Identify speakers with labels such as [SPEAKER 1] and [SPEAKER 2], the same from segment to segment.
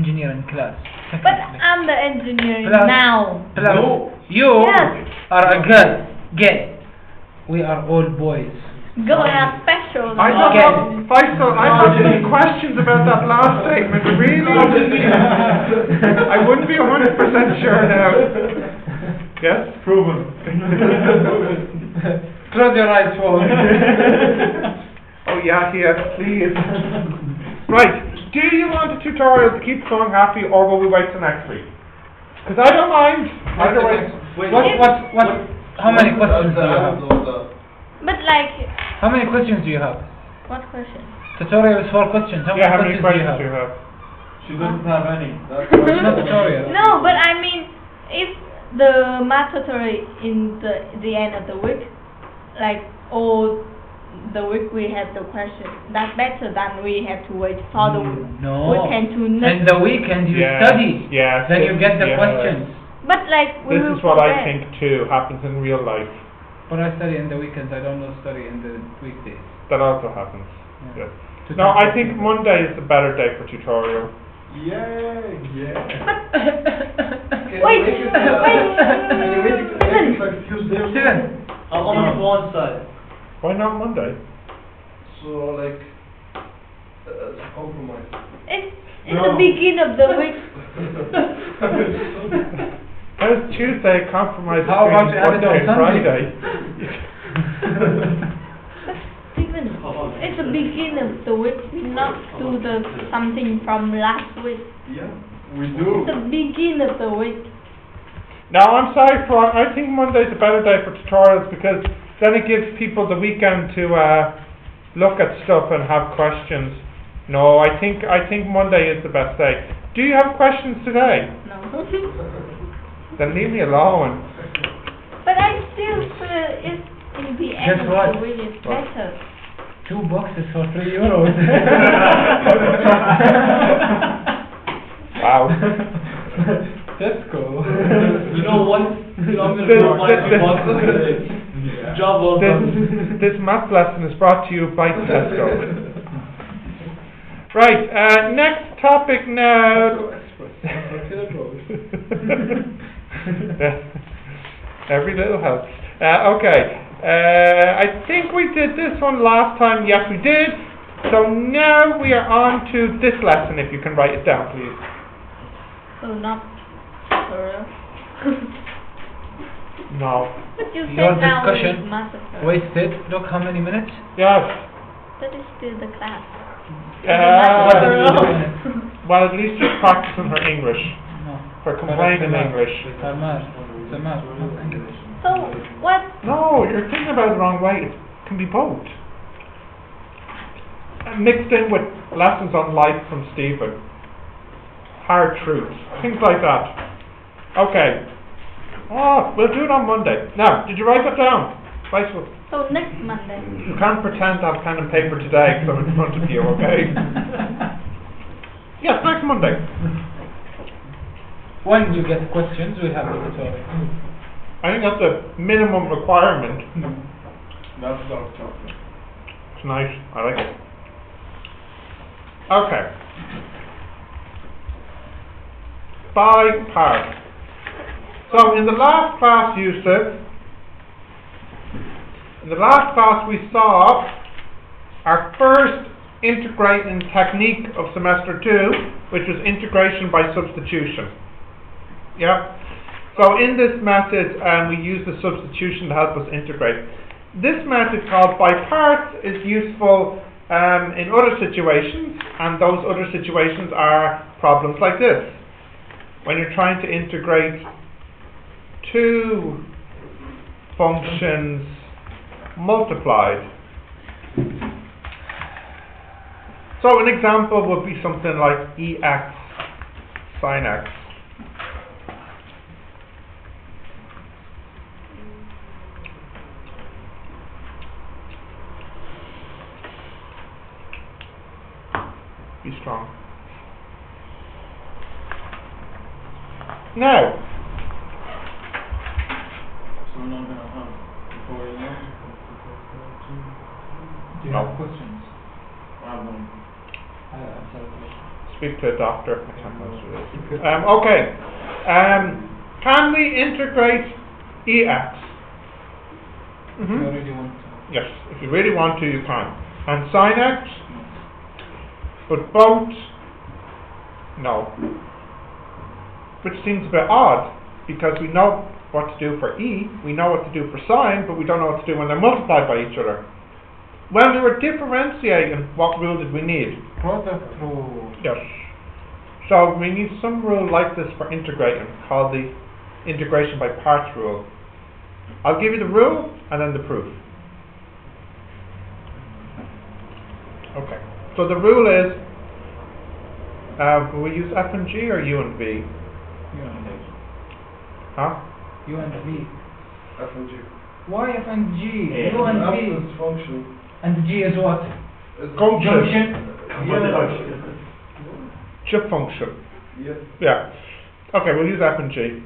[SPEAKER 1] engineering class.
[SPEAKER 2] But I'm the engineer
[SPEAKER 1] Plus-
[SPEAKER 2] now.
[SPEAKER 1] No. You
[SPEAKER 2] Yes.
[SPEAKER 1] are a girl. Gay. We are all boys.
[SPEAKER 2] Girls are special.
[SPEAKER 3] I don't
[SPEAKER 1] Okay.
[SPEAKER 3] know, Faisal, I have some questions about that last statement, really. I wouldn't be 100% sure now. Yes?
[SPEAKER 4] Proven.
[SPEAKER 1] Close your eyes for
[SPEAKER 3] Oh yeah, please. Right, do you want the tutorial to keep going happy, or will we wait till next week? Because I don't mind. Either way.
[SPEAKER 1] What? How many questions do you have?
[SPEAKER 2] But like,
[SPEAKER 1] How many questions do you have?
[SPEAKER 2] what question?
[SPEAKER 1] Tutorial is 4 questions. How
[SPEAKER 3] Yeah, how
[SPEAKER 1] many
[SPEAKER 3] many
[SPEAKER 1] questions
[SPEAKER 3] questions do you have?
[SPEAKER 4] She doesn't have any. That's
[SPEAKER 1] It's not tutorial.
[SPEAKER 2] No, but I mean, if the math tutorial in the end of the week, like all the week we have the question, that's better than we have to wait for the
[SPEAKER 1] No.
[SPEAKER 2] weekend to
[SPEAKER 1] And the weekend you
[SPEAKER 3] Yeah,
[SPEAKER 1] study.
[SPEAKER 3] yeah,
[SPEAKER 1] Then you get the
[SPEAKER 3] yeah.
[SPEAKER 1] questions.
[SPEAKER 2] But like, we
[SPEAKER 3] This
[SPEAKER 2] will
[SPEAKER 3] is what I
[SPEAKER 2] forget.
[SPEAKER 3] think too happens in real life.
[SPEAKER 1] When I study in the weekends, I don't study in the weekdays.
[SPEAKER 3] That also happens.
[SPEAKER 1] Yeah.
[SPEAKER 3] Yes. No, I think Monday is a better day for tutorial.
[SPEAKER 4] Yeah.
[SPEAKER 2] Wait,
[SPEAKER 1] Steven.
[SPEAKER 4] I'm on one side.
[SPEAKER 3] Why not Monday?
[SPEAKER 4] So like, compromise.
[SPEAKER 2] It's
[SPEAKER 4] No.
[SPEAKER 2] the beginning of the week.
[SPEAKER 3] How's Tuesday a compromise
[SPEAKER 1] How about
[SPEAKER 3] between
[SPEAKER 1] you have it
[SPEAKER 3] Monday
[SPEAKER 1] on
[SPEAKER 3] and
[SPEAKER 1] Sunday?
[SPEAKER 3] Friday?
[SPEAKER 2] Steven, it's the beginning of the week, not do the something from last week.
[SPEAKER 4] Yeah, we
[SPEAKER 2] It's
[SPEAKER 4] do.
[SPEAKER 2] the beginning of the week.
[SPEAKER 3] No, I'm sorry, I think Monday's a better day for tutorials because then it gives people the weekend to look at stuff and have questions. No, I think Monday is the best day. Do you have questions today?
[SPEAKER 2] No.
[SPEAKER 3] Then leave me alone.
[SPEAKER 2] But I still feel it's in the end
[SPEAKER 1] Guess
[SPEAKER 2] of
[SPEAKER 1] what?
[SPEAKER 2] the week it's better.
[SPEAKER 1] 2 boxes for €3.
[SPEAKER 3] Wow.
[SPEAKER 1] That's cool.
[SPEAKER 4] You know what? I'm gonna
[SPEAKER 3] This-
[SPEAKER 4] go buy
[SPEAKER 3] this-
[SPEAKER 4] some boxes today. Job well done.
[SPEAKER 3] This math lesson is brought to you by Tesco. Right, next topic now. Yeah. Every little helps. Okay, I think we did this one last time. Yes, we did. So now we are on to this lesson. If you can write it down, please.
[SPEAKER 2] So not for real.
[SPEAKER 3] No.
[SPEAKER 2] But you
[SPEAKER 1] Your
[SPEAKER 2] said now
[SPEAKER 1] discussion
[SPEAKER 2] is massacre.
[SPEAKER 1] wasted. Look how many minutes?
[SPEAKER 3] Yes.
[SPEAKER 2] That is still the class.
[SPEAKER 1] What did you do
[SPEAKER 3] Uh,
[SPEAKER 1] in it?
[SPEAKER 3] well, at least she's practicing her English.
[SPEAKER 1] No.
[SPEAKER 3] Her complaining
[SPEAKER 1] Math.
[SPEAKER 3] English.
[SPEAKER 1] It's a math. It's a math, not English.
[SPEAKER 2] So what?
[SPEAKER 3] No, you're thinking about it the wrong way. It can be both. Mixed in with lessons on life from Stephen. Hard truths. Things like that. Okay. Oh, we'll do it on Monday. Now, did you write that down? Right, well,
[SPEAKER 2] So next Monday.
[SPEAKER 3] you can't pretend to have pen and paper today because I'm in front of you, okay? Yes, next Monday.
[SPEAKER 1] When you get questions, we have the tutorial.
[SPEAKER 3] I think that's a minimum requirement.
[SPEAKER 4] That's dark chocolate.
[SPEAKER 3] It's nice. I like it. Okay. By part. So in the last class, Yusuf, we saw our first integrating technique of semester 2, which was integration by substitution. Yeah. So in this method, we use the substitution to help us integrate. This method called by parts is useful in other situations, and those other situations are problems like this. When you're trying to integrate 2 functions multiplied. So an example would be something like ex sine x. Be strong. Now,
[SPEAKER 4] So we're not gonna have tutorial now?
[SPEAKER 1] Do you
[SPEAKER 3] No.
[SPEAKER 1] have questions?
[SPEAKER 4] I have one.
[SPEAKER 1] Absolutely.
[SPEAKER 3] speak to a doctor. I can't answer this. Okay. Can we integrate EX?
[SPEAKER 1] You already want to.
[SPEAKER 3] Yes, if you really want to, you can. And sin X? But both? No. Which seems a bit odd, because we know what to do for E, we know what to do for sine, but we don't know what to do when they're multiplied by each other. When we were differentiating, what rule did we need?
[SPEAKER 1] Product rule.
[SPEAKER 3] Yes. So we need some rule like this for integrating, called the integration by parts rule. I'll give you the rule and then the proof. Okay. So the rule is, will we use F and G or U and V?
[SPEAKER 1] U and V.
[SPEAKER 3] Huh?
[SPEAKER 1] U and V.
[SPEAKER 4] F and G.
[SPEAKER 1] Why F and G?
[SPEAKER 4] Yeah.
[SPEAKER 1] U and
[SPEAKER 4] F
[SPEAKER 1] V.
[SPEAKER 4] is function.
[SPEAKER 1] And G is what?
[SPEAKER 3] Junction.
[SPEAKER 4] Yeah.
[SPEAKER 3] Chip function.
[SPEAKER 4] Yeah.
[SPEAKER 3] Yeah. Okay, we'll use F and G.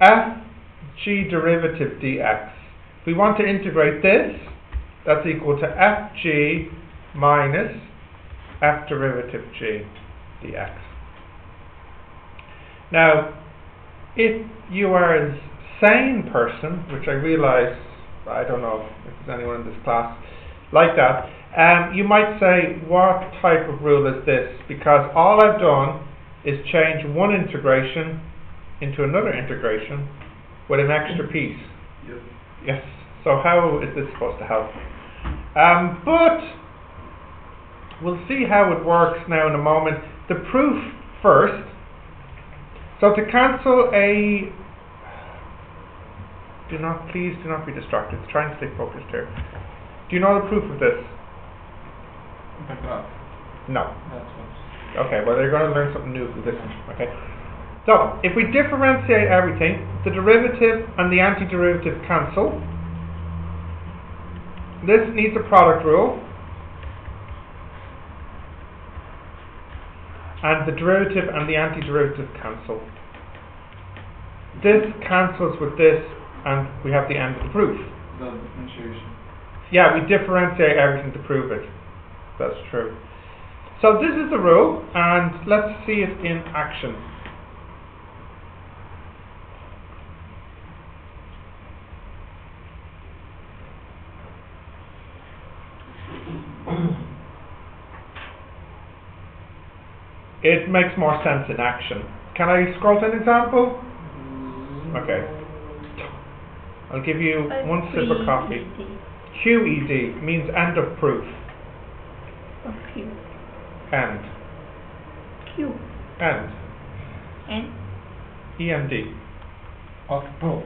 [SPEAKER 3] F G derivative dx. We want to integrate this. That's equal to FG minus F derivative G dx. Now, if you are a sane person, which I realise, I don't know if there's anyone in this class like that, you might say, what type of rule is this? Because all I've done is change one integration into another integration with an extra piece.
[SPEAKER 4] Yep.
[SPEAKER 3] Yes. So how is this supposed to help? But we'll see how it works now in a moment. The proof first. So to cancel a... Please do not be distracted. Try and stay focused here. Do you know the proof of this?
[SPEAKER 1] The graph.
[SPEAKER 3] No.
[SPEAKER 1] That's what.
[SPEAKER 3] Okay, well, you're going to learn something new with this one. Okay. So, if we differentiate everything, the derivative and the antiderivative cancel. This needs a product rule. And the derivative and the antiderivative cancel. This cancels with this, and we have the end of the proof.
[SPEAKER 4] The differentiation.
[SPEAKER 3] Yeah, we differentiate everything to prove it. That's true. So this is the rule, and let's see it in action. It makes more sense in action. Can I scroll to an example? Okay. I'll give you one sip of coffee. QED means end of proof.
[SPEAKER 2] Q.
[SPEAKER 3] End.
[SPEAKER 2] Q.
[SPEAKER 3] End.
[SPEAKER 2] N.
[SPEAKER 3] END.
[SPEAKER 1] Of proof.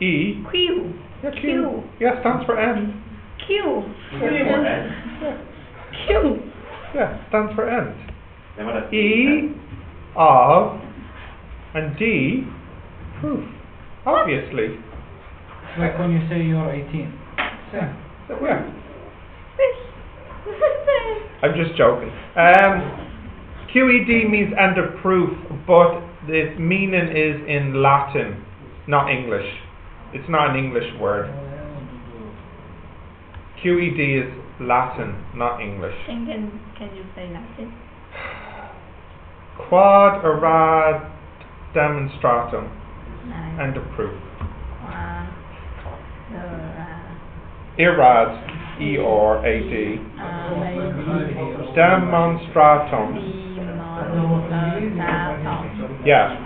[SPEAKER 3] E.
[SPEAKER 2] Q.
[SPEAKER 3] Yeah,
[SPEAKER 2] Q.
[SPEAKER 3] Yeah, stands for end.
[SPEAKER 2] Q.
[SPEAKER 3] Yeah.
[SPEAKER 2] Q.
[SPEAKER 3] Yeah, stands for end. E of and D proof. Obviously.
[SPEAKER 1] It's like when you say you're 18.
[SPEAKER 3] Yeah. Yeah. I'm just joking. QED means end of proof, but the meaning is in Latin, not English. It's not an English word. QED is Latin, not English.
[SPEAKER 2] Can you say Latin?
[SPEAKER 3] Quad erad demonstratum.
[SPEAKER 2] Nice.
[SPEAKER 3] End of proof.
[SPEAKER 2] Erad.
[SPEAKER 3] Erad, E-R-A-D. Demonstratum. Yeah,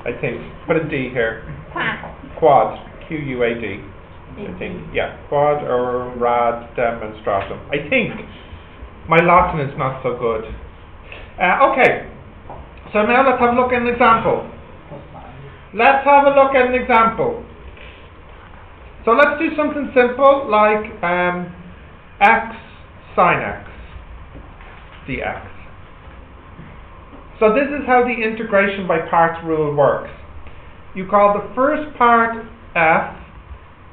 [SPEAKER 3] I think. Put a D here. Quad, Q-U-A-D. I think. Yeah, quad erad demonstratum. I think. My Latin is not so good. Okay, so now let's have a look at an example. Let's have a look at an example. So let's do something simple like x sine x dx. So this is how the integration by parts rule works. You call the first part f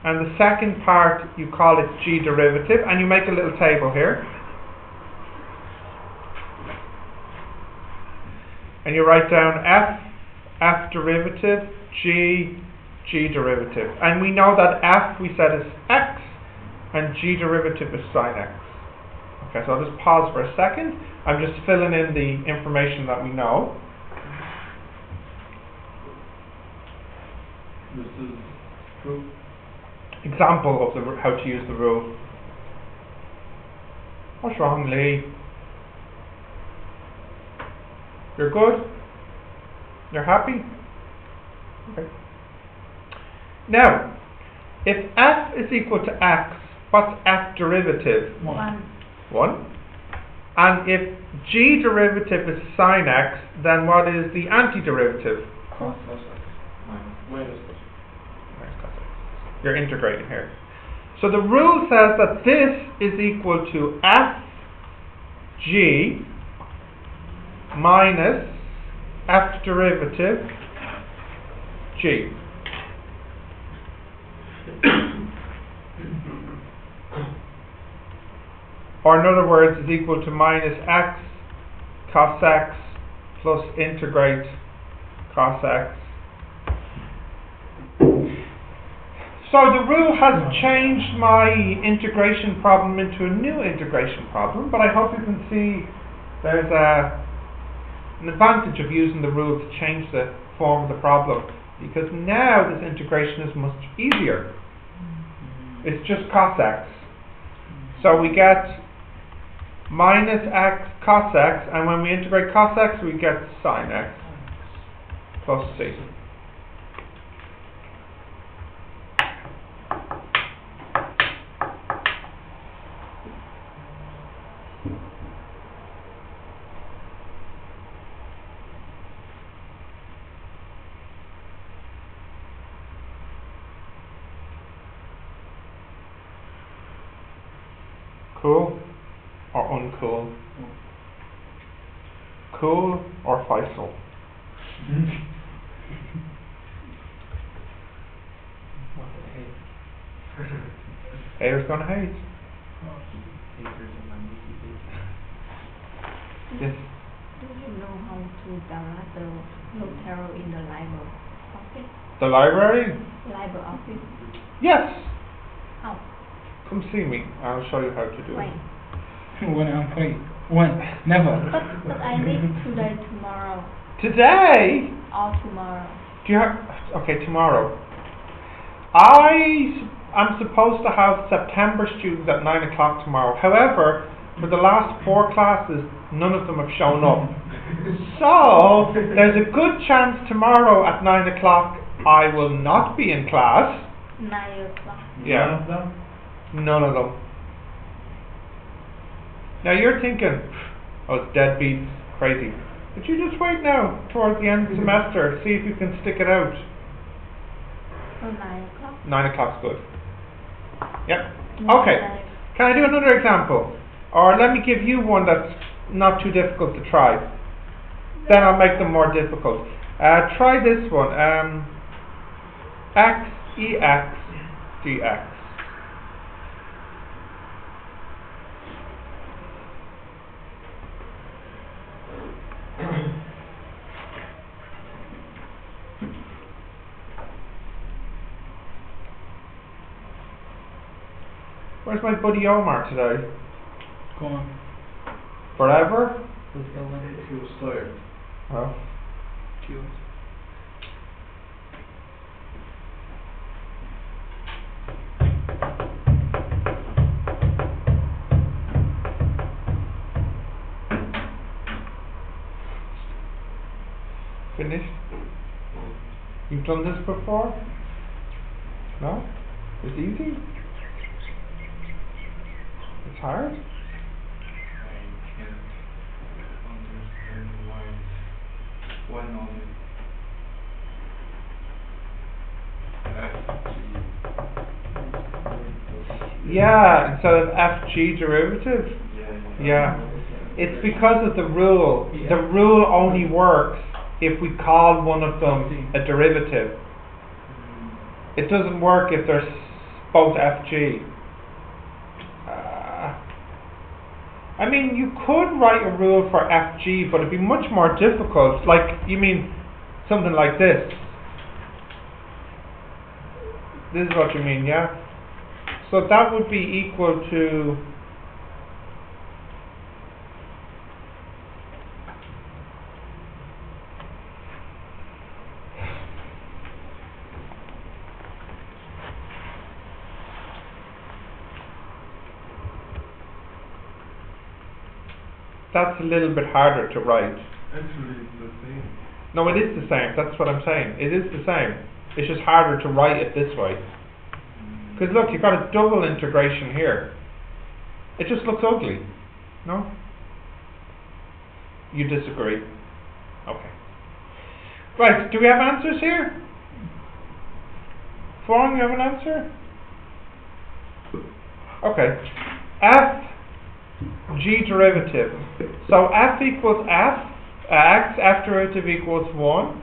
[SPEAKER 3] and the second part you call it g derivative, and you make a little table here. And you write down f derivative, g derivative. And we know that f we said is x and g derivative is sine x. Okay, so I'll just pause for a second. I'm just filling in the information that we know.
[SPEAKER 4] This is true.
[SPEAKER 3] Example of how to use the rule. What's wrong, Lee? You're good? You're happy? Okay. Now, if f is equal to x, what's f derivative?
[SPEAKER 2] 1.
[SPEAKER 3] 1. And if g derivative is sine x, then what is the antiderivative?
[SPEAKER 4] Cos x minus cos.
[SPEAKER 3] You're integrating here. So the rule says that this is equal to f g minus f derivative g. Or in other words, is equal to minus x cos x plus integrate cos x. So the rule has changed my integration problem into a new integration problem, but I hope you can see there's an advantage of using the rule to change the form of the problem, because now this integration is much easier. It's just cos x. So we get minus x cos x, and when we integrate cos x we get sine x plus c. Cool or uncool? Cool or Faisal? Haters gonna hate. Yes.
[SPEAKER 2] Do you know how to download the lotero in the library office?
[SPEAKER 3] The library?
[SPEAKER 2] Library office?
[SPEAKER 3] Yes.
[SPEAKER 2] How?
[SPEAKER 3] Come see me. I'll show you how to do
[SPEAKER 2] When?
[SPEAKER 3] it.
[SPEAKER 1] When I'm free. When? Never.
[SPEAKER 2] But I need today, tomorrow,
[SPEAKER 3] Today?
[SPEAKER 2] or tomorrow.
[SPEAKER 3] Do you have? Okay, tomorrow. I'm supposed to have September students at 9 o'clock tomorrow. However, for the last 4 classes, none of them have shown up. So there's a good chance tomorrow at 9 o'clock I will not be in class.
[SPEAKER 2] 9 o'clock.
[SPEAKER 3] Yeah. None of them. Now you're thinking, oh, it's deadbeats, crazy. But you just wait now, towards the end of the semester, see if you can stick it out.
[SPEAKER 2] So 9 o'clock?
[SPEAKER 3] 9 o'clock's good. Yep.
[SPEAKER 2] No,
[SPEAKER 3] Okay.
[SPEAKER 2] I-
[SPEAKER 3] Can I do another example? Or let me give you one that's not too difficult to try. Then I'll make them more difficult. Try this one. X, EX, DX. Where's my buddy Omar today?
[SPEAKER 1] Go on.
[SPEAKER 3] Forever?
[SPEAKER 1] Who's going?
[SPEAKER 4] He was tired.
[SPEAKER 3] Oh.
[SPEAKER 1] Cheers.
[SPEAKER 3] Finished? You've done this before? No? It's easy? It's hard?
[SPEAKER 4] I can't understand why not
[SPEAKER 3] Yeah, instead of FG derivative? Yeah. It's because of the rule. The rule only works if we call one of them a derivative. It doesn't work if they're both FG. I mean, you could write a rule for FG, but it'd be much more difficult. Like, you mean something like this. This is what you mean, yeah? So that would be equal to that's a little bit harder to write.
[SPEAKER 4] Actually, it's the same.
[SPEAKER 3] No, it is the same. That's what I'm saying. It is the same. It's just harder to write it this way. Because look, you've got a double integration here. It just looks ugly. No? You disagree? Okay. Right, do we have answers here? Fong, you have an answer? Okay. F G derivative. So F equals F. F derivative equals 1.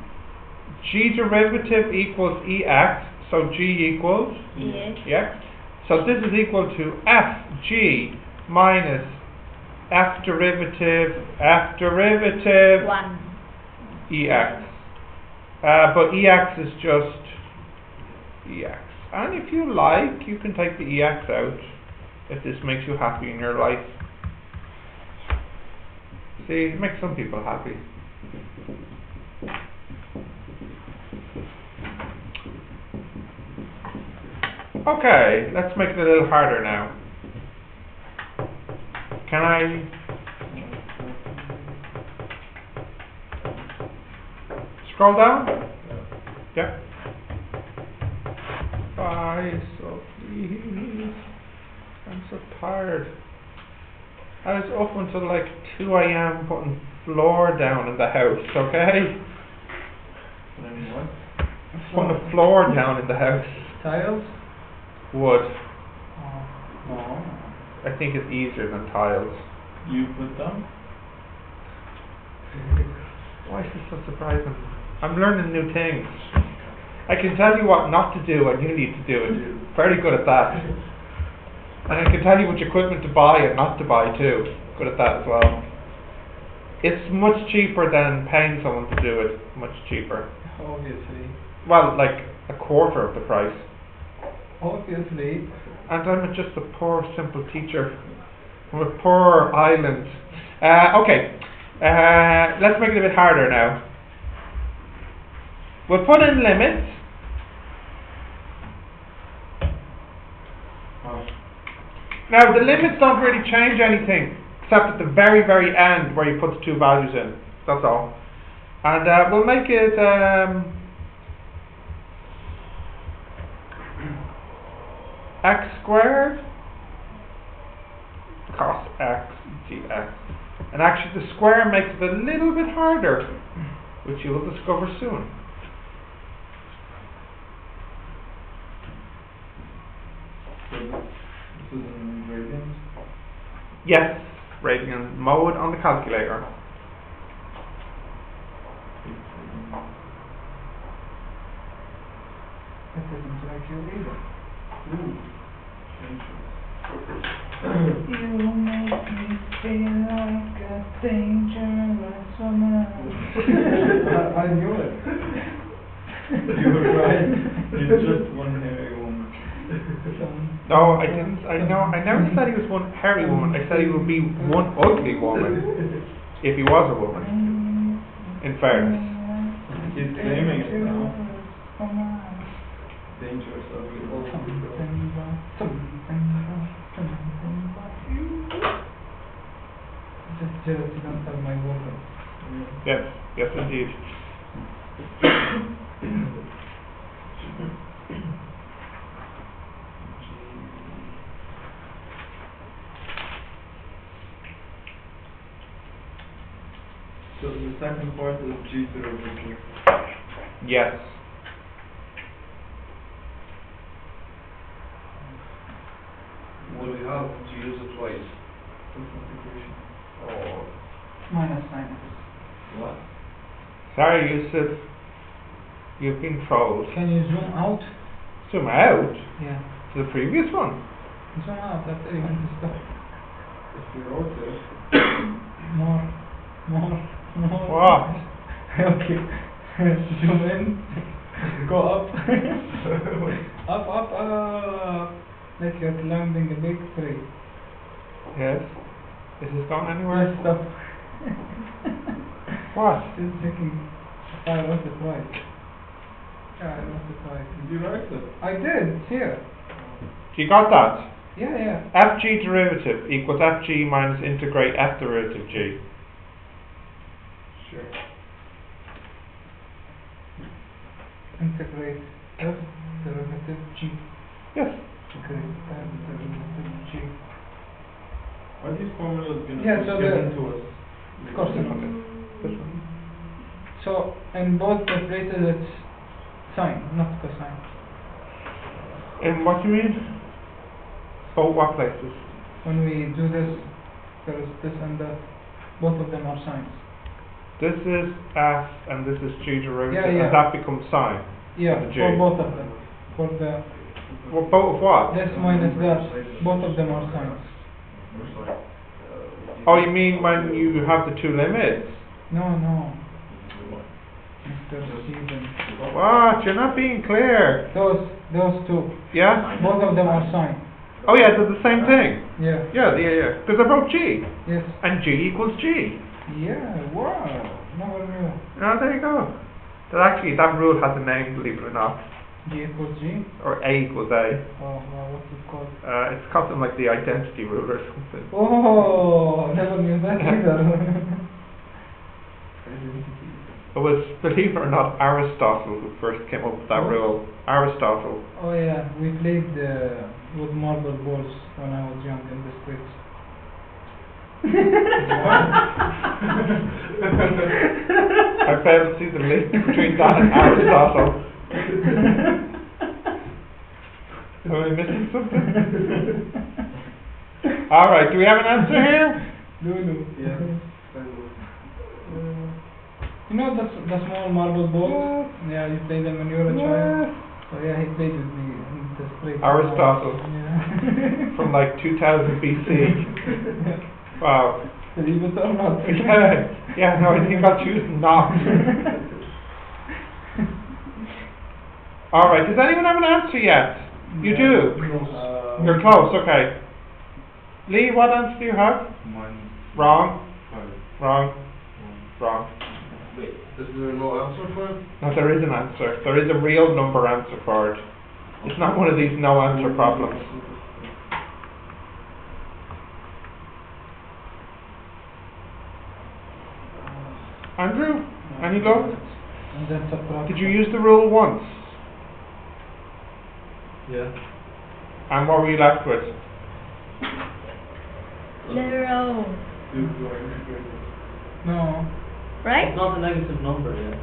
[SPEAKER 3] G derivative equals EX. So G equals EX. So this is equal to FG minus F derivative
[SPEAKER 2] 1.
[SPEAKER 3] EX. But EX is just EX. And if you like, you can take the EX out if this makes you happy in your life. See, it makes some people happy. Okay, let's make it a little harder now. Can I scroll down? Yeah. Bye, so please. I'm so tired. I was up until like 2 a.m. putting floor down in the house, okay?
[SPEAKER 4] Then what?
[SPEAKER 3] Putting the floor down in the house.
[SPEAKER 1] Tiles?
[SPEAKER 3] Wood.
[SPEAKER 4] Oh.
[SPEAKER 3] I think it's easier than tiles.
[SPEAKER 4] You put them?
[SPEAKER 3] Why is this so surprising? I'm learning new things. I can tell you what not to do and you need to do it. Very good at that. And I can tell you which equipment to buy and not to buy too. Good at that as well. It's much cheaper than paying someone to do it. Much cheaper.
[SPEAKER 1] Obviously.
[SPEAKER 3] Well, like a quarter of the price.
[SPEAKER 1] Obviously.
[SPEAKER 3] And I'm just a poor, simple teacher from a poor island. Okay, let's make it a bit harder now. We'll put in limits. Now, the limits don't really change anything, except at the very, very end where you put the two values in. That's all. And we'll make it... x squared cos x dx. And actually the square makes it a little bit harder, which you will discover soon.
[SPEAKER 4] So this is in radians?
[SPEAKER 3] Yes, radian mode on the calculator.
[SPEAKER 1] That doesn't like you either.
[SPEAKER 4] Ooh.
[SPEAKER 1] You make me feel like a dangerous woman. I knew it.
[SPEAKER 4] You were right. You're just one hairy woman.
[SPEAKER 3] No, I didn't. I never said he was one hairy woman. I said he would be one ugly woman if he was a woman. In fairness.
[SPEAKER 4] He's claiming it now. Dangerous ugly woman.
[SPEAKER 1] Just jealous you don't have my woman.
[SPEAKER 3] Yes, yes indeed.
[SPEAKER 4] So the second part is G derivative.
[SPEAKER 3] Yes.
[SPEAKER 4] What do we have to use it twice? Substitution. Oh.
[SPEAKER 1] Minus.
[SPEAKER 4] What?
[SPEAKER 3] Sorry, Yusuf. You've been trolled.
[SPEAKER 1] Can you zoom out?
[SPEAKER 3] Zoom out
[SPEAKER 1] Yeah.
[SPEAKER 3] to the previous one.
[SPEAKER 1] Zoom out after you want to stop.
[SPEAKER 4] If we wrote it.
[SPEAKER 1] More.
[SPEAKER 3] What?
[SPEAKER 1] Okay. Zoom in. Go up. up. Like you're climbing a big tree.
[SPEAKER 3] Yes. Is this going anywhere?
[SPEAKER 1] Yes, stop.
[SPEAKER 3] What?
[SPEAKER 1] Still checking. I lost it right. Yeah, I lost it right.
[SPEAKER 4] Did you write it?
[SPEAKER 1] I did. It's here.
[SPEAKER 3] You got that?
[SPEAKER 1] Yeah.
[SPEAKER 3] fg derivative equals fg minus integrate f derivative g.
[SPEAKER 4] Sure.
[SPEAKER 1] Integrate f derivative g.
[SPEAKER 3] Yes.
[SPEAKER 1] Integrate f derivative g.
[SPEAKER 4] Are these formulas going
[SPEAKER 1] Yeah, so
[SPEAKER 4] given
[SPEAKER 1] the-
[SPEAKER 4] to us?
[SPEAKER 1] Of course not.
[SPEAKER 3] This one.
[SPEAKER 1] So in both the places it's sine, not cosine.
[SPEAKER 3] In what do you mean? Both what places?
[SPEAKER 1] When we do this, there is this and that. Both of them are sines.
[SPEAKER 3] This is f and this is g derivative,
[SPEAKER 1] Yeah.
[SPEAKER 3] and that becomes sine.
[SPEAKER 1] Yeah,
[SPEAKER 3] The G.
[SPEAKER 1] for both of them. For the
[SPEAKER 3] Well, both of what?
[SPEAKER 1] this minus that, both of them are sines.
[SPEAKER 3] Oh, you mean when you have the two limits?
[SPEAKER 1] No. Mr. Stephen.
[SPEAKER 3] What? You're not being clear.
[SPEAKER 1] Those two.
[SPEAKER 3] Yeah?
[SPEAKER 1] Both of them are sine.
[SPEAKER 3] Oh yeah, they're the same thing.
[SPEAKER 1] Yeah.
[SPEAKER 3] Yeah. Because they're both g.
[SPEAKER 1] Yes.
[SPEAKER 3] And g equals g.
[SPEAKER 1] Yeah. Wow. Never knew.
[SPEAKER 3] Oh, there you go. That rule has a name, believe it or not.
[SPEAKER 1] G equals G.
[SPEAKER 3] Or a equals a.
[SPEAKER 1] Oh, well, what's it called?
[SPEAKER 3] It's called something like the identity rule or something.
[SPEAKER 1] Oh, never knew that either.
[SPEAKER 3] It was, believe it or not, Aristotle who first came up with that
[SPEAKER 1] What?
[SPEAKER 3] rule. Aristotle.
[SPEAKER 1] Oh yeah, we played with marble balls when I was young in the streets.
[SPEAKER 3] I failed to see the link between that and Aristotle. Am I missing something? Alright, do we have an answer here?
[SPEAKER 1] No.
[SPEAKER 4] Yeah.
[SPEAKER 1] You know the small marble balls? Yeah, you play them when you were a child. So yeah, he played with me in the street.
[SPEAKER 3] Aristotle.
[SPEAKER 1] Yeah.
[SPEAKER 3] From like 2000 BC. Wow.
[SPEAKER 1] Believe it or not.
[SPEAKER 3] Yeah, no, I think I'll choose not. Alright, does anyone have an answer yet? You do? You're close, okay. Lee, what answer do you have?
[SPEAKER 4] Mine.
[SPEAKER 3] Wrong.
[SPEAKER 4] Five.
[SPEAKER 3] Wrong. Wrong.
[SPEAKER 4] Wait, is there no answer for it?
[SPEAKER 3] No, there is an answer. There is a real number answer for it. It's not one of these no answer problems. Andrew, any luck?
[SPEAKER 1] And then subtract.
[SPEAKER 3] Did you use the rule once?
[SPEAKER 4] Yeah.
[SPEAKER 3] And what were you left with?
[SPEAKER 2] 0.
[SPEAKER 4] Do I integrate it?
[SPEAKER 1] No.
[SPEAKER 2] Right?
[SPEAKER 5] It's not a negative number, yeah.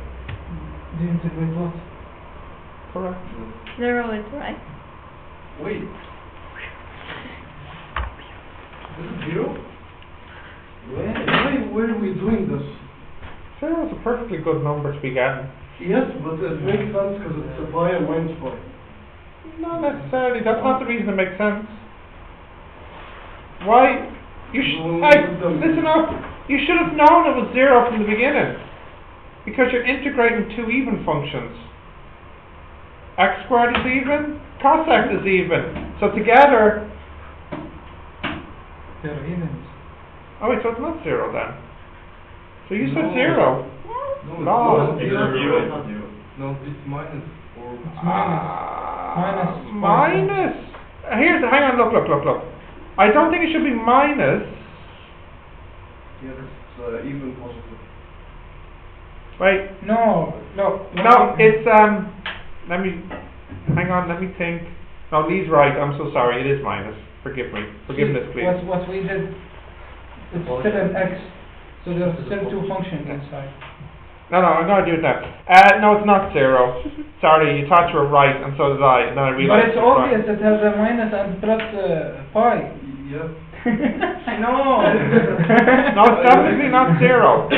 [SPEAKER 1] Do you integrate what?
[SPEAKER 3] Correct.
[SPEAKER 2] 0 is right.
[SPEAKER 4] Wait. This is 0? Why are we doing this?
[SPEAKER 3] Zero is a perfectly good number to be getting.
[SPEAKER 4] Yes, but it makes sense because it's a pi and minus pi.
[SPEAKER 3] Not necessarily. That's not the reason it makes sense. Why? Hey, listen up. You should have known it was 0 from the beginning. Because you're integrating two even functions. X squared is even, cos x is even. So together...
[SPEAKER 1] They're evens.
[SPEAKER 3] Oh wait, so it's not 0 then. So you said
[SPEAKER 4] No.
[SPEAKER 3] 0.
[SPEAKER 4] No,
[SPEAKER 3] No.
[SPEAKER 4] it's
[SPEAKER 5] Zero,
[SPEAKER 4] zero.
[SPEAKER 5] it's not zero.
[SPEAKER 4] No, it's minus. Or
[SPEAKER 3] Minus. Hang on, look. I don't think it should be minus.
[SPEAKER 4] yeah, it's even positive.
[SPEAKER 3] Wait,
[SPEAKER 1] No.
[SPEAKER 3] no, it's, let me think. No, Lee's right, I'm so sorry, it is minus. Forgive me. Forgiveness, please.
[SPEAKER 1] What we did, it's still an X, so there's still two functions inside.
[SPEAKER 3] No, I'm going to do it now. No, it's not 0. Sorry, you thought you were right, and so did I, and then I
[SPEAKER 1] But
[SPEAKER 3] realized
[SPEAKER 1] it's
[SPEAKER 3] it was
[SPEAKER 1] obvious
[SPEAKER 3] right.
[SPEAKER 1] it has a minus and plus pi.
[SPEAKER 4] Yeah.
[SPEAKER 1] I know.
[SPEAKER 3] No, it's definitely not 0.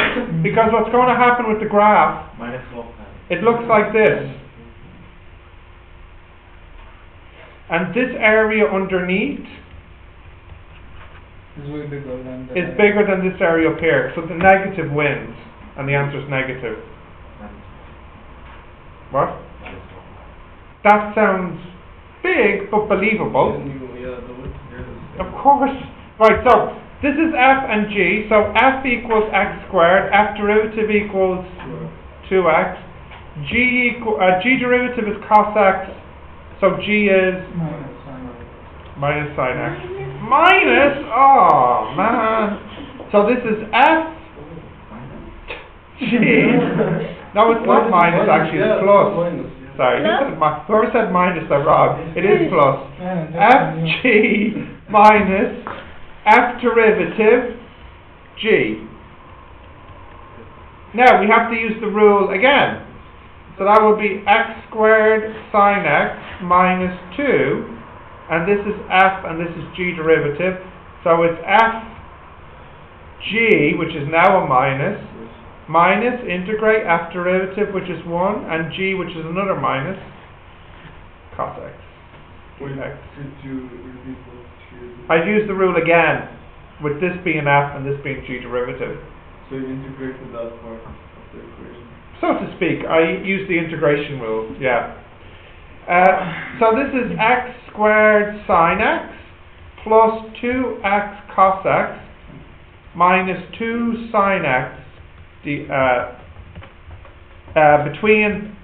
[SPEAKER 3] Because what's going to happen with the graph,
[SPEAKER 5] Minus 1.
[SPEAKER 3] it looks like this. And this area underneath
[SPEAKER 1] It's way bigger than the...
[SPEAKER 3] is bigger than this area up here. So the negative wins, and the answer is negative. What? That sounds big, but believable. Of course. Right, so this is f and g. So f equals x squared. F derivative equals 2x. G derivative is cos x. So g is minus sine x. Minus? Oh, man. So this is f g. No, it's not minus, actually, it's plus. Sorry, whoever said minus, they're wrong. It is plus. F g minus f derivative g. Now, we have to use the rule again. So that would be x squared sine x minus 2. And this is f and this is g derivative. So it's f g, which is now a minus integrate f derivative, which is 1, and g, which is another minus, cos x. X. I've used the rule again, with this being f and this being g derivative.
[SPEAKER 4] So you integrated that part of the equation?
[SPEAKER 3] So to speak, I use the integration rule, yeah. So this is x squared sine x plus 2x cos x minus 2 sine x between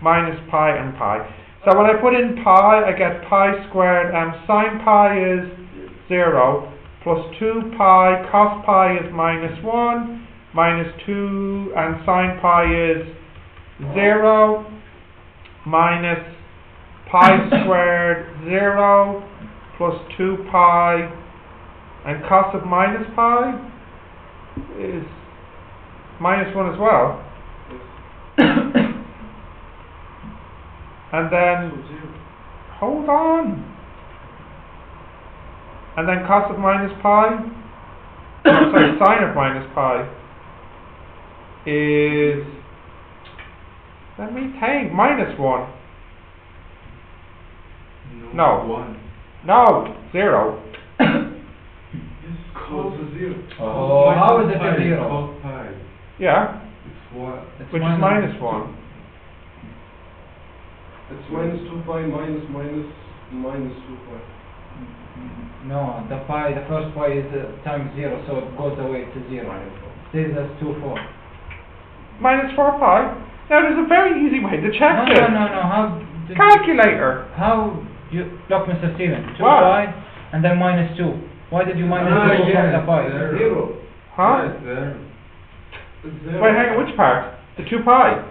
[SPEAKER 3] minus pi and pi. So when I put in pi, I get pi squared, and sine pi is 0, plus 2 pi, cos pi is minus 1, minus 2, and sine pi is 0, minus pi squared 0, plus 2 pi, and cos of minus pi is minus 1 as well. And then, hold on. And then cos of minus pi, sorry, sine of minus pi is, let me think, minus 1. No.
[SPEAKER 4] 1.
[SPEAKER 3] No, 0.
[SPEAKER 4] Cos of 0.
[SPEAKER 1] Oh, how is it a 0?
[SPEAKER 4] Cos pi.
[SPEAKER 3] Yeah,
[SPEAKER 4] It's what?
[SPEAKER 3] which is minus 1.
[SPEAKER 4] It's minus 2 pi minus 2 pi.
[SPEAKER 1] No, the first pi is times 0, so it goes away to 0. Stays as 2, 4.
[SPEAKER 3] Minus 4 pi. Now there's a very easy way to check this.
[SPEAKER 1] No. How?
[SPEAKER 3] Calculator.
[SPEAKER 1] How? Look, Mr. Steven. 2
[SPEAKER 3] What?
[SPEAKER 1] pi and then minus 2. Why did you minus 2 from the pi?
[SPEAKER 4] 0.
[SPEAKER 3] Huh?
[SPEAKER 4] Yeah, it's there. It's there.
[SPEAKER 3] Wait, hang on, which part? The 2 pi?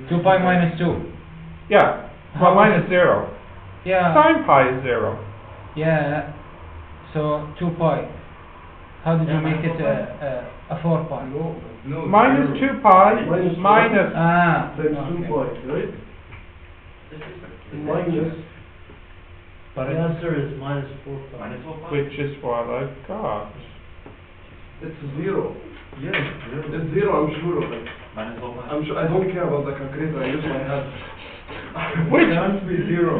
[SPEAKER 1] 2 pi minus 2.
[SPEAKER 3] Yeah. Well,
[SPEAKER 1] How is
[SPEAKER 3] minus 0.
[SPEAKER 1] Yeah.
[SPEAKER 3] Sine pi is 0.
[SPEAKER 1] Yeah. So 2 pi. How did you make it a 4 pi?
[SPEAKER 4] No,
[SPEAKER 3] Minus
[SPEAKER 4] 0.
[SPEAKER 3] 2 pi
[SPEAKER 4] Minus
[SPEAKER 3] minus.
[SPEAKER 1] Ah.
[SPEAKER 4] Times 2 pi, right? Minus.
[SPEAKER 1] But
[SPEAKER 5] The answer is minus 4 pi.
[SPEAKER 3] Which is what I got.
[SPEAKER 4] It's 0. Yes, it's 0, I'm sure of it. I'm sure, I don't care about the calculator, I use my head.
[SPEAKER 3] Which?
[SPEAKER 4] It can't be 0.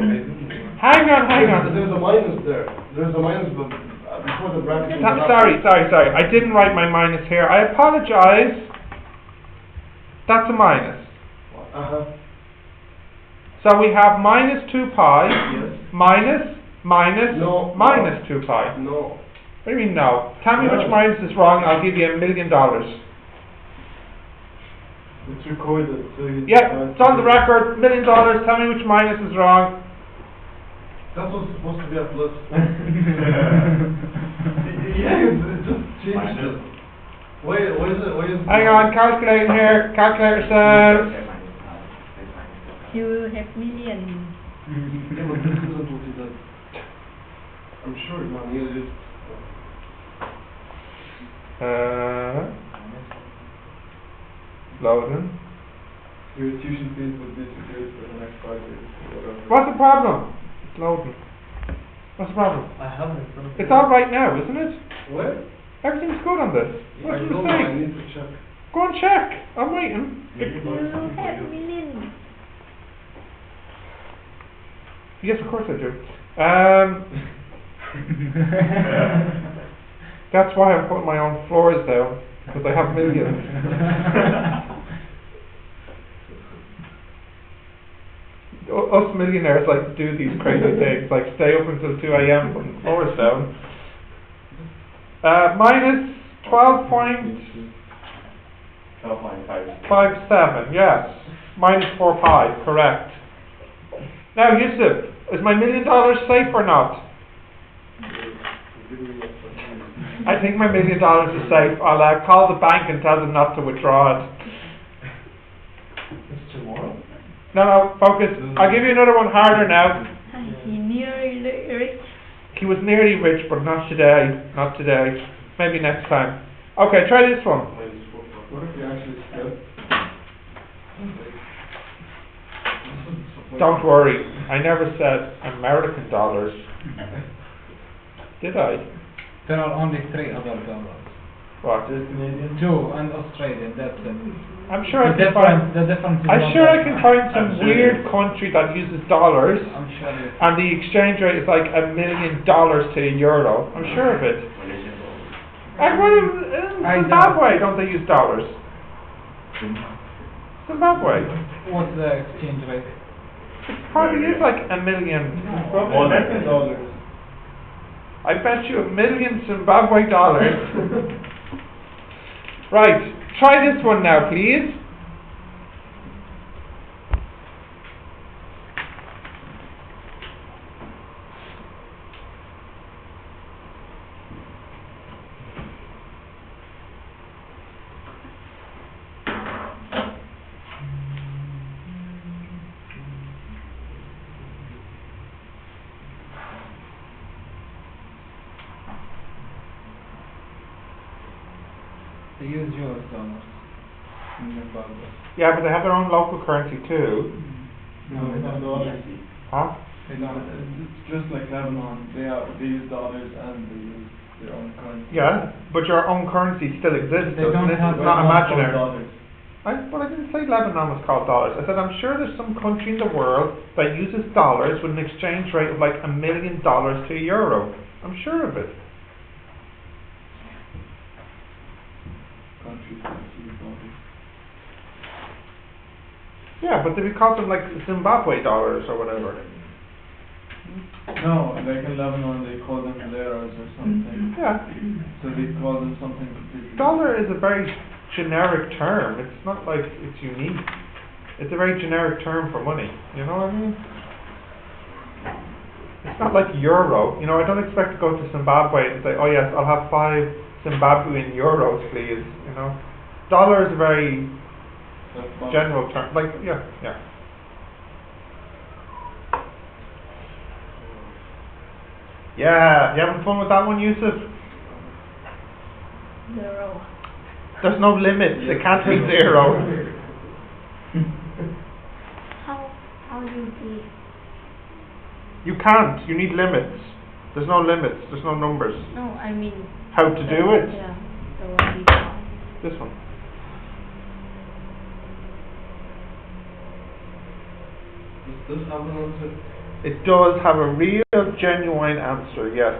[SPEAKER 3] Hang on.
[SPEAKER 4] There's a minus there. There's a minus before the bracket.
[SPEAKER 3] Sorry. I didn't write my minus here. I apologize. That's a minus.
[SPEAKER 4] Uh-huh.
[SPEAKER 3] So we have minus 2 pi,
[SPEAKER 4] Yes.
[SPEAKER 3] minus,
[SPEAKER 4] No.
[SPEAKER 3] minus 2 pi.
[SPEAKER 4] No.
[SPEAKER 3] What do you mean no? Tell me which
[SPEAKER 4] No.
[SPEAKER 3] minus is wrong, I'll give you $1 million.
[SPEAKER 4] It's recorded, so you
[SPEAKER 3] Yeah, it's on the record, $1 million, tell me which minus is wrong.
[SPEAKER 4] That was supposed to be a plus. Yeah, it just changed it. Why is it?
[SPEAKER 3] Hang on, calculating here, calculator says...
[SPEAKER 2] You have million.
[SPEAKER 4] Yeah, but this isn't what he does. I'm sure, man, he just...
[SPEAKER 3] Loading.
[SPEAKER 4] Your tuition fees would be secured for the next 5 years, whatever.
[SPEAKER 3] What's the problem? It's loading. What's the problem?
[SPEAKER 5] I have it in front of me.
[SPEAKER 3] It's all right now, isn't it?
[SPEAKER 4] What?
[SPEAKER 3] Everything's good on this.
[SPEAKER 4] I
[SPEAKER 3] What's the
[SPEAKER 4] don't know, I
[SPEAKER 3] mistake?
[SPEAKER 4] need to check.
[SPEAKER 3] Go and check. I'm waiting.
[SPEAKER 2] You have million.
[SPEAKER 3] Yes, of course I do. That's why I'm putting my own floors down, because I have millions. Us millionaires like to do these crazy things, like stay up until 2 a.m. putting floors down. Minus 12.57, yes. Minus 4 pi, correct. Now, Yusuf, is my $1 million safe or not? I think my $1 million is safe. I'll call the bank and tell them not to withdraw it.
[SPEAKER 4] It's tomorrow?
[SPEAKER 3] No, focus. I'll give you another one harder now.
[SPEAKER 2] He nearly rich.
[SPEAKER 3] He was nearly rich, but not today. Not today. Maybe next time. Okay, try this one.
[SPEAKER 4] What if you actually skip?
[SPEAKER 3] Don't worry. I never said American dollars. Did I?
[SPEAKER 1] There are only 3 other dollars.
[SPEAKER 3] What?
[SPEAKER 4] Just Canadian?
[SPEAKER 1] 2 and Australian, that's it.
[SPEAKER 3] I'm sure I can find.
[SPEAKER 1] The difference is
[SPEAKER 3] I'm
[SPEAKER 1] not
[SPEAKER 3] sure I
[SPEAKER 1] that
[SPEAKER 3] can
[SPEAKER 1] much.
[SPEAKER 3] find some weird country that uses dollars,
[SPEAKER 1] I'm sure you
[SPEAKER 3] and the exchange rate is like $1 million to a euro. I'm sure of it. And what in
[SPEAKER 1] I
[SPEAKER 3] Zimbabwe don't they use dollars? Zimbabwe.
[SPEAKER 1] What's the exchange rate?
[SPEAKER 3] It probably is like $1 million.
[SPEAKER 4] American dollars.
[SPEAKER 3] I bet you $1 million Zimbabwe dollars. Right, try this one now, please.
[SPEAKER 1] They use US dollars in Zimbabwe.
[SPEAKER 3] Yeah, but they have their own local currency too.
[SPEAKER 4] No, they have dollars.
[SPEAKER 3] Huh?
[SPEAKER 4] It's just like Lebanon. They use dollars and they use their own currency.
[SPEAKER 3] Yeah, but your own currency still exists.
[SPEAKER 1] They don't
[SPEAKER 3] It's
[SPEAKER 1] have
[SPEAKER 3] not imaginary.
[SPEAKER 4] Dollars.
[SPEAKER 3] But I didn't say Lebanon was called dollars. I said I'm sure there's some country in the world that uses dollars with an exchange rate of like $1 million to a euro. I'm sure of it.
[SPEAKER 4] Countries that use dollars.
[SPEAKER 3] Yeah, but we call them like Zimbabwe dollars or whatever.
[SPEAKER 4] No, like in Lebanon they call them liras or something.
[SPEAKER 3] Yeah,
[SPEAKER 4] So they call them something completely.
[SPEAKER 3] dollar is a very generic term. It's not like it's unique. It's a very generic term for money. You know what I mean? It's not like euro. You know, I don't expect to go to Zimbabwe and say, oh yes, I'll have 5 Zimbabwean euros, please. You know, dollar is a very general term. Like, yeah. Yeah, you having fun with that one, Yusuf?
[SPEAKER 2] 0.
[SPEAKER 3] There's no limits. It can't be 0.
[SPEAKER 2] How you do?
[SPEAKER 3] You can't. You need limits. There's no limits. There's no numbers.
[SPEAKER 2] No, I mean.
[SPEAKER 3] How to do it?
[SPEAKER 2] Yeah, the one we saw.
[SPEAKER 3] This one.
[SPEAKER 4] Does this have an answer?
[SPEAKER 3] It does have a real, genuine answer, yes.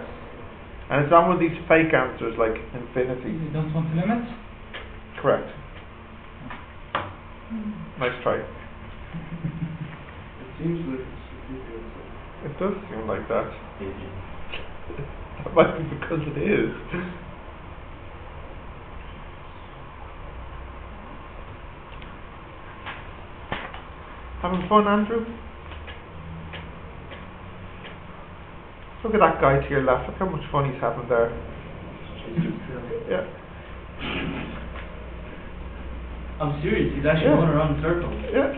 [SPEAKER 3] And it's not one of these fake answers like infinity.
[SPEAKER 1] You don't want limits?
[SPEAKER 3] Correct. Nice try.
[SPEAKER 4] It seems like it's completely insane.
[SPEAKER 3] It does seem like that. That might be because it is. Having fun, Andrew? Look at that guy to your left. Look how much fun he's having there. Yeah.
[SPEAKER 6] I'm serious, he's actually going around in circles.
[SPEAKER 3] Yeah.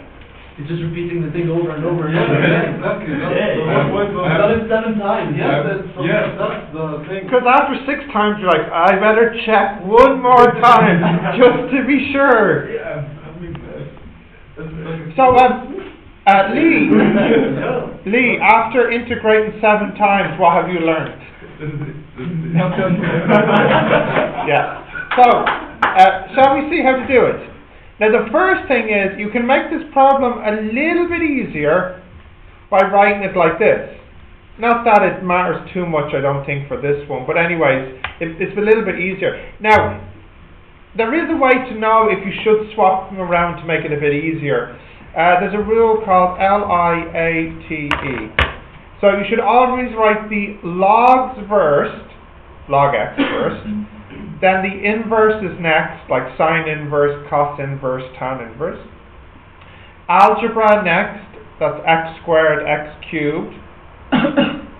[SPEAKER 6] He's just repeating the thing over and over and
[SPEAKER 4] Yeah,
[SPEAKER 6] over again.
[SPEAKER 4] exactly. That's
[SPEAKER 6] Yeah,
[SPEAKER 4] the whole point of
[SPEAKER 6] I've done it 7 times.
[SPEAKER 4] Yeah, that's the thing.
[SPEAKER 3] Because after 6 times you're like, I better check one more time just to be sure.
[SPEAKER 4] Yeah, I mean, it's like
[SPEAKER 3] So, Lee, after integrating 7 times, what have you learned? Yeah. So, shall we see how to do it? Now, the first thing is, you can make this problem a little bit easier by writing it like this. Not that it matters too much, I don't think, for this one, but anyways, it's a little bit easier. Now, there is a way to know if you should swap them around to make it a bit easier. There's a rule called LIATE. So you should always write the logs first, log x first, then the inverse is next, like sine inverse, cos inverse, tan inverse. Algebra next, that's x squared, x cubed.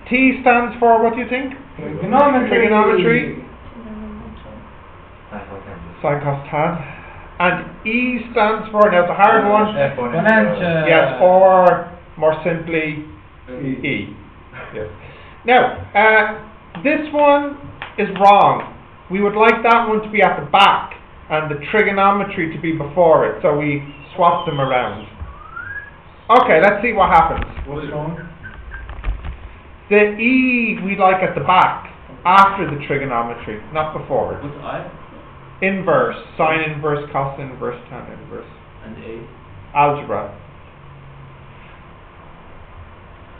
[SPEAKER 3] T stands for, what do you think?
[SPEAKER 1] Trigonometry.
[SPEAKER 3] Trigonometry. Sine cos tan. And E stands for, now it's a hard one.
[SPEAKER 1] Exponential.
[SPEAKER 3] Yes, or more simply, E. Yes. Now, this one is wrong. We would like that one to be at the back and the trigonometry to be before it, so we swap them around. Okay, let's see what happens.
[SPEAKER 4] What's wrong?
[SPEAKER 3] The E we like at the back, after the trigonometry, not before it.
[SPEAKER 6] What's I?
[SPEAKER 3] Inverse, sine inverse, cos inverse, tan inverse.
[SPEAKER 6] And A?
[SPEAKER 3] Algebra.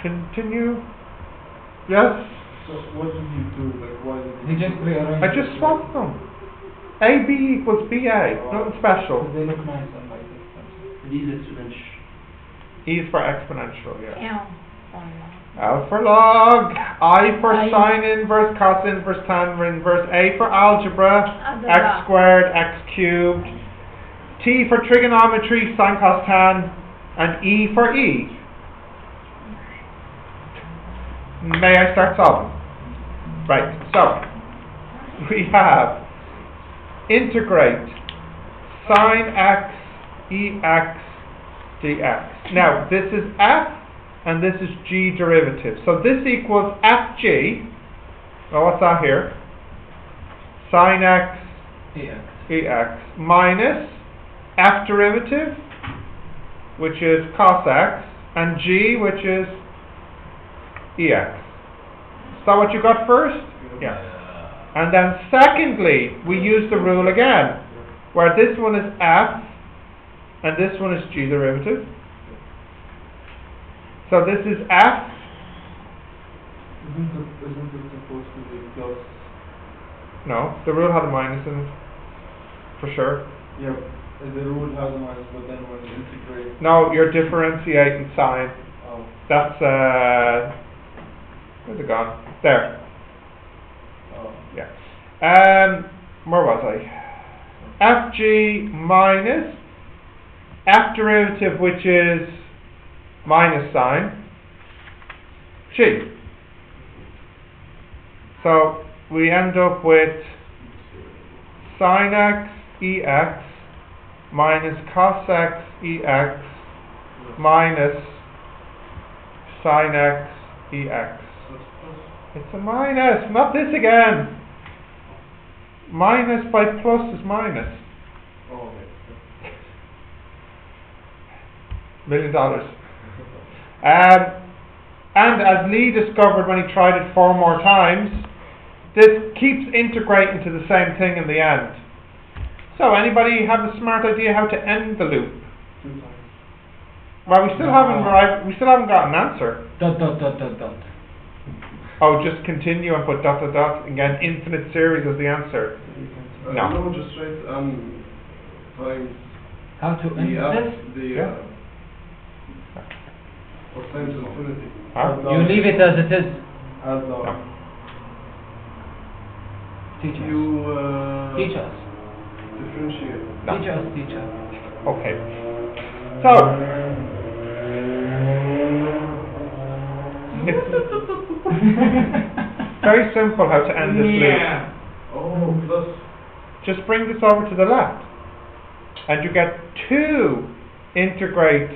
[SPEAKER 3] Continue. Yes?
[SPEAKER 4] So what did you do? Like why did
[SPEAKER 1] He just rearranged.
[SPEAKER 3] I just swapped them. AB equals BA, nothing special.
[SPEAKER 1] They look nice and like this.
[SPEAKER 6] These exponential.
[SPEAKER 3] E is for exponential, yeah.
[SPEAKER 2] Yeah.
[SPEAKER 3] L for log, I for
[SPEAKER 2] I.
[SPEAKER 3] sine inverse, cos inverse, tan inverse, A for algebra,
[SPEAKER 2] Algebra.
[SPEAKER 3] x squared, x cubed, T for trigonometry, sine cos tan, and E for E. May I start solving? Right, so we have integrate sine x ex dx. Now this is f and this is g derivative. So this equals fg. Well, what's that here? Sine x ex minus f derivative, which is cos x, and g, which is ex. Is that what you got first? Yeah. And then secondly, we use the rule again, where this one is f, and this one is g derivative. So this is f.
[SPEAKER 4] Isn't it supposed to be plus?
[SPEAKER 3] No, the rule had a minus in it, for sure.
[SPEAKER 4] Yeah, the rule has a minus, but then when you integrate.
[SPEAKER 3] No, you're differentiating sine.
[SPEAKER 4] Oh.
[SPEAKER 3] That's, where's it gone? There.
[SPEAKER 4] Oh.
[SPEAKER 3] Yeah. Where was I? Fg minus f derivative, which is minus sine, g. So we end up with sine x ex minus cos x ex minus sine x ex. It's a minus, not this again. Minus by plus is minus.
[SPEAKER 4] Oh, okay.
[SPEAKER 3] $1 million. And as Lee discovered when he tried it 4 more times, this keeps integrating to the same thing in the end. So anybody have a smart idea how to end the loop?
[SPEAKER 4] 2 times.
[SPEAKER 3] Well, we still haven't got an answer.
[SPEAKER 1] Dot.
[SPEAKER 3] Oh, just continue and put dot dot dot and get infinite series as the answer. No.
[SPEAKER 4] No, just write times
[SPEAKER 1] How to
[SPEAKER 4] the
[SPEAKER 1] end this?
[SPEAKER 3] Yeah.
[SPEAKER 4] Or times infinity.
[SPEAKER 3] Huh?
[SPEAKER 1] You leave it as it is.
[SPEAKER 4] Add
[SPEAKER 3] No.
[SPEAKER 1] Teach us.
[SPEAKER 4] You
[SPEAKER 1] Teach us.
[SPEAKER 4] differentiate.
[SPEAKER 3] No.
[SPEAKER 1] Teach us.
[SPEAKER 3] Okay. So it's very simple how to end this loop.
[SPEAKER 4] Oh, plus.
[SPEAKER 3] Just bring this over to the left, and you get 2 integrate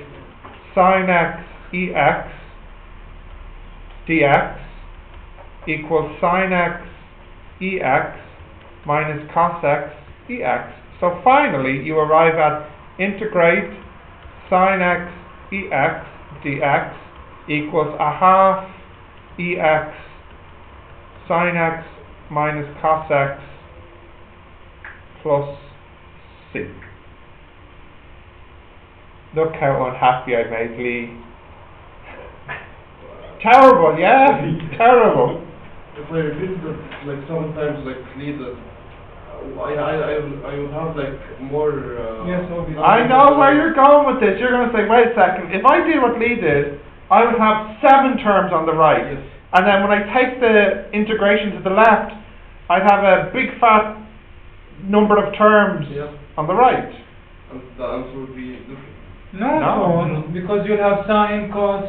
[SPEAKER 3] sine x ex dx equals sine x ex minus cos x ex. So finally you arrive at integrate sine x ex dx equals a half ex sine x minus cos x plus c. Look how unhappy I made Lee. Terrible, yeah? Terrible.
[SPEAKER 4] If I repeat that like sometimes like lead that I will have like more
[SPEAKER 1] Yes, obviously.
[SPEAKER 3] I know where you're going with this. You're going to say, wait a second, if I did what Lee did, I would have 7 terms on the right.
[SPEAKER 4] Yes.
[SPEAKER 3] And then when I take the integration to the left, I'd have a big fat number of terms
[SPEAKER 4] Yeah.
[SPEAKER 3] on the right.
[SPEAKER 4] And the answer would be different.
[SPEAKER 1] No, because you'll have sine, cos.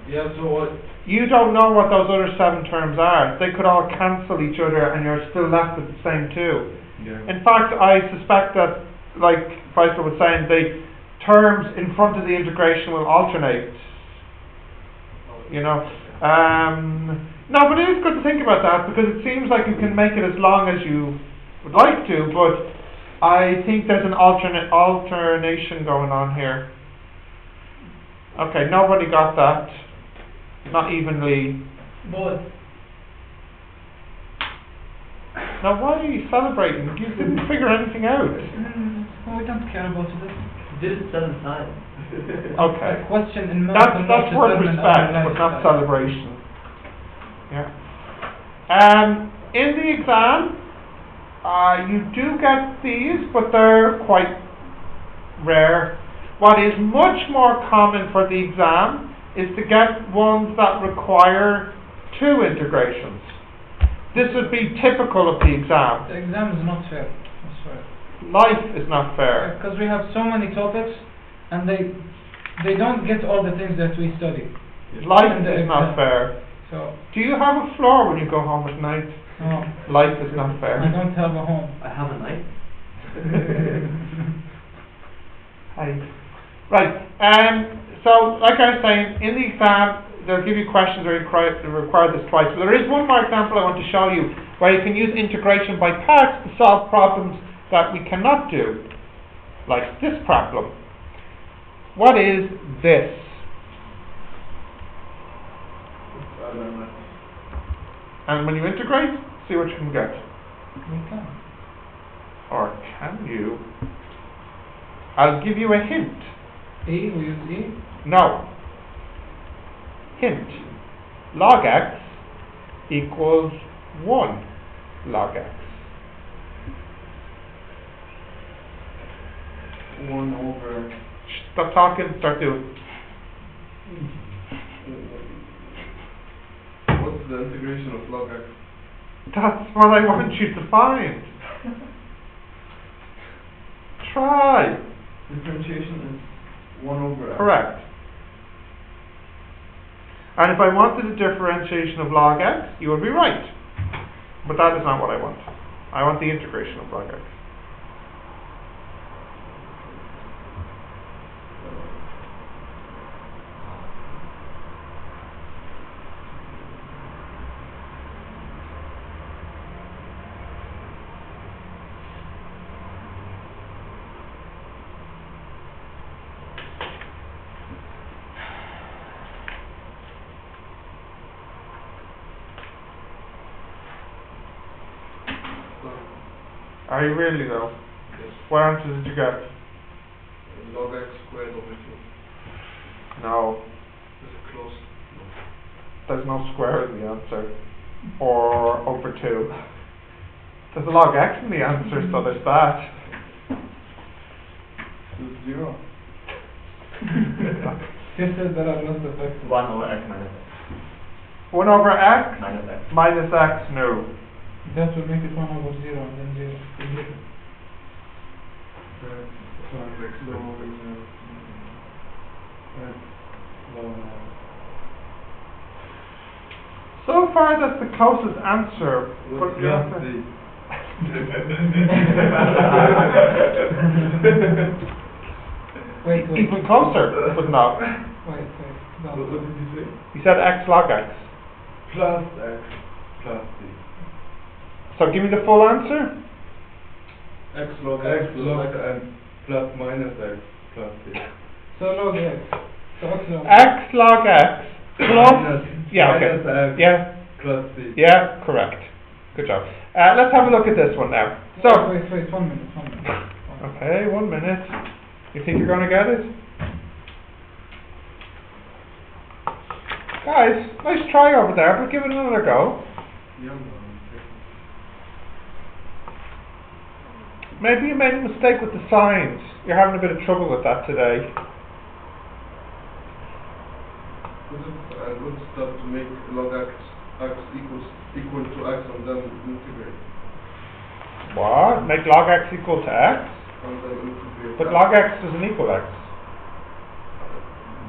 [SPEAKER 4] Yeah, so what
[SPEAKER 3] you don't know what those other 7 terms are. They could all cancel each other and you're still left with the same 2.
[SPEAKER 4] Yeah.
[SPEAKER 3] In fact, I suspect that, like Faisal was saying, the terms in front of the integration will alternate. You know. No, but it is good to think about that, because it seems like you can make it as long as you would like to, but I think there's an alternation going on here. Okay, nobody got that. Not evenly.
[SPEAKER 6] But
[SPEAKER 3] Now, why are you celebrating? You didn't figure anything out.
[SPEAKER 1] We don't care about this.
[SPEAKER 6] did it 7 times.
[SPEAKER 3] Okay.
[SPEAKER 1] A question in math will not
[SPEAKER 3] That's worth
[SPEAKER 1] determine
[SPEAKER 3] respect,
[SPEAKER 1] our
[SPEAKER 3] but not
[SPEAKER 1] lifestyle.
[SPEAKER 3] celebration. Yeah. In the exam, you do get these, but they're quite rare. What is much more common for the exam is to get ones that require 2 integrations. This would be typical of the exam.
[SPEAKER 1] The exam is not fair. That's right.
[SPEAKER 3] Life is not fair.
[SPEAKER 1] Because we have so many topics, and they don't get all the things that we study.
[SPEAKER 3] Life
[SPEAKER 1] in the
[SPEAKER 3] is not
[SPEAKER 1] exam.
[SPEAKER 3] fair.
[SPEAKER 1] So,
[SPEAKER 3] Do you have a floor when you go home at night?
[SPEAKER 1] no,
[SPEAKER 3] Life is not
[SPEAKER 1] I
[SPEAKER 3] fair.
[SPEAKER 1] don't have a home.
[SPEAKER 6] I have a knife.
[SPEAKER 3] Hi. Right. So, like I was saying, in the exam, they'll give you questions that require this twice. But there is one more example I want to show you, where you can use integration by parts to solve problems that we cannot do, like this problem. What is this? And when you integrate, see what you can get.
[SPEAKER 1] We can.
[SPEAKER 3] Or can you? I'll give you a hint.
[SPEAKER 1] E, we use E.
[SPEAKER 3] No. Hint. Log x equals 1 log x.
[SPEAKER 4] 1 over.
[SPEAKER 3] Stop talking, start doing.
[SPEAKER 4] What's the integration of log x?
[SPEAKER 3] That's what I want you to find. Try.
[SPEAKER 4] Differentiation is 1 over x.
[SPEAKER 3] Correct. And if I wanted a differentiation of log x, you would be right. But that is not what I want. I want the integration of log x. Are you really though?
[SPEAKER 4] Yes.
[SPEAKER 3] What answer did you get?
[SPEAKER 4] Log x squared over 2.
[SPEAKER 3] No.
[SPEAKER 4] Is it close?
[SPEAKER 3] There's no square in the answer. Or over 2. There's a log x in the answer, so there's that.
[SPEAKER 4] It's 0.
[SPEAKER 1] This says there are lots of factors.
[SPEAKER 6] 1 over x minus x.
[SPEAKER 3] 1 over x
[SPEAKER 6] Minus x.
[SPEAKER 3] minus x, no.
[SPEAKER 1] That will make it 1 over 0 and then 0.
[SPEAKER 3] So far that's the closest answer.
[SPEAKER 4] What's
[SPEAKER 3] But
[SPEAKER 4] the
[SPEAKER 3] you have
[SPEAKER 4] answer?
[SPEAKER 3] to-
[SPEAKER 1] Wait,
[SPEAKER 3] Even closer, but no.
[SPEAKER 1] Wait.
[SPEAKER 4] What
[SPEAKER 1] No.
[SPEAKER 4] did you say?
[SPEAKER 3] You said x log x.
[SPEAKER 4] Plus x plus c.
[SPEAKER 3] So give me the full answer.
[SPEAKER 4] X log x and plus minus x plus c.
[SPEAKER 1] So log x. So x log
[SPEAKER 3] X log x plus.
[SPEAKER 4] Minus-
[SPEAKER 3] Yeah,
[SPEAKER 4] minus
[SPEAKER 3] okay.
[SPEAKER 4] x
[SPEAKER 3] Yeah,
[SPEAKER 4] plus c.
[SPEAKER 3] yeah, correct. Good job. Let's have a look at this one now. So,
[SPEAKER 1] Wait, 1 minute.
[SPEAKER 3] okay, 1 minute. You think you're going to get it? Guys, nice try over there, but give it another go.
[SPEAKER 4] Yeah,
[SPEAKER 3] Maybe you made a mistake with the signs. You're having a bit of trouble with that today.
[SPEAKER 4] Is it a good step to make log x equal to x and then integrate?
[SPEAKER 3] What? Make log x equal to x?
[SPEAKER 4] And then integrate.
[SPEAKER 3] But log x doesn't equal x.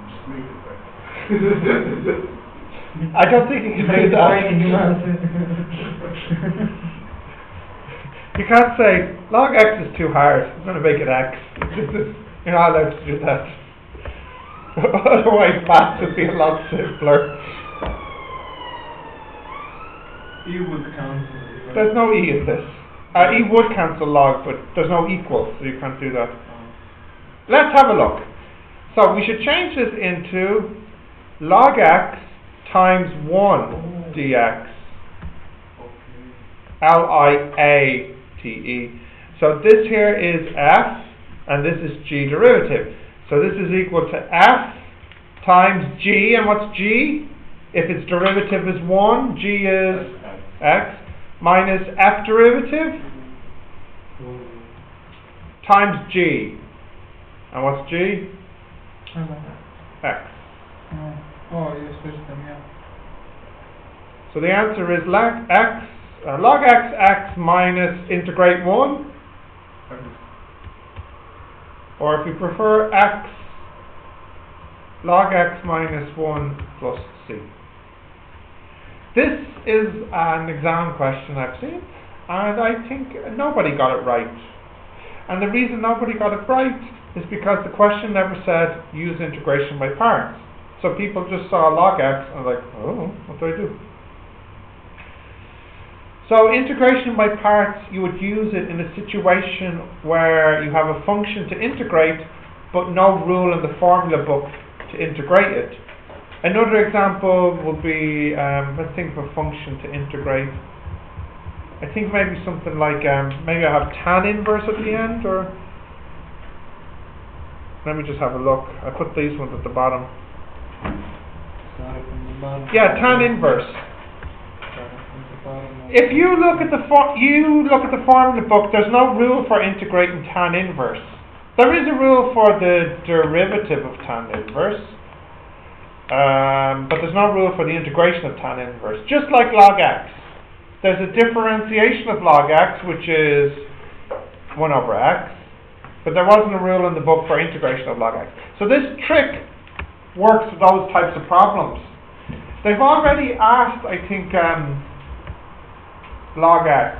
[SPEAKER 4] Just make it x.
[SPEAKER 3] I don't think you can do that. You can't say log x is too hard, I'm going to make it x. You're not allowed to do that. Otherwise maths would be a lot simpler.
[SPEAKER 1] E would cancel.
[SPEAKER 3] There's no e in this. E would cancel log, but there's no equal, so you can't do that. Let's have a look. So we should change this into log x times 1 dx. Liate. So this here is f, and this is g derivative. So this is equal to f times g, and what's g? If its derivative is 1, g is x, minus f derivative times g. And what's g? X.
[SPEAKER 1] Oh, you switched them, yeah.
[SPEAKER 3] So the answer is log x minus integrate 1. Or if you prefer x, log x minus 1 plus c. This is an exam question I've seen, and I think nobody got it right. And the reason nobody got it right is because the question never said use integration by parts. So people just saw log x and like, oh, what do I do? So integration by parts, you would use it in a situation where you have a function to integrate, but no rule in the formula book to integrate it. Another example would be, let's think of a function to integrate. I think maybe something like, maybe I have tan inverse at the end, or let me just have a look. I put these ones at the bottom.
[SPEAKER 1] Started from the bottom.
[SPEAKER 3] Yeah, tan inverse.
[SPEAKER 1] Started from the bottom.
[SPEAKER 3] If you look at the formula book, there's no rule for integrating tan inverse. There is a rule for the derivative of tan inverse, but there's no rule for the integration of tan inverse. Just like log x, there's a differentiation of log x, which is 1 over x, but there wasn't a rule in the book for integration of log x. So this trick works for those types of problems. They've already asked, I think, log x,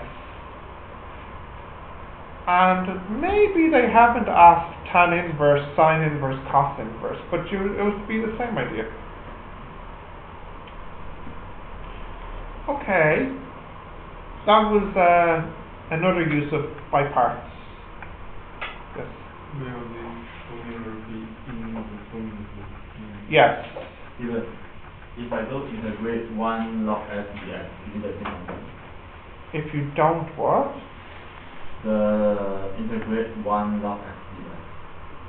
[SPEAKER 3] and maybe they haven't asked tan inverse, sine inverse, cos inverse, but it would be the same idea. Okay, that was another use of by parts. Yes. Yes.
[SPEAKER 6] If I don't integrate 1 log s dx, is it the same?
[SPEAKER 3] If you don't what?
[SPEAKER 6] The integrate 1 log s dx.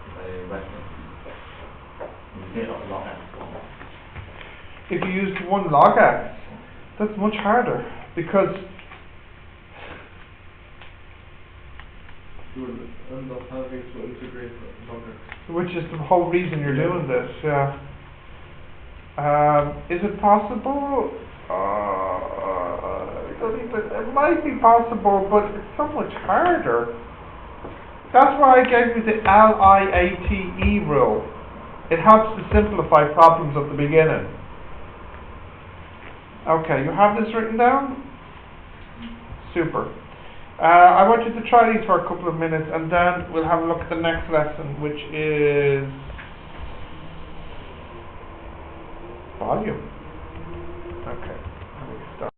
[SPEAKER 6] If I write it instead of log x.
[SPEAKER 3] If you use 1 log x, that's much harder, because
[SPEAKER 4] You will end up having to integrate log x.
[SPEAKER 3] which is the whole reason you're doing this, yeah. Is it possible? It might be possible, but it's so much harder. That's why I gave you the LIATE rule. It helps to simplify problems at the beginning. Okay, you have this written down? Super. I want you to try these for a couple of minutes, and then we'll have a look at the next lesson, which is volume. Okay, let me stop.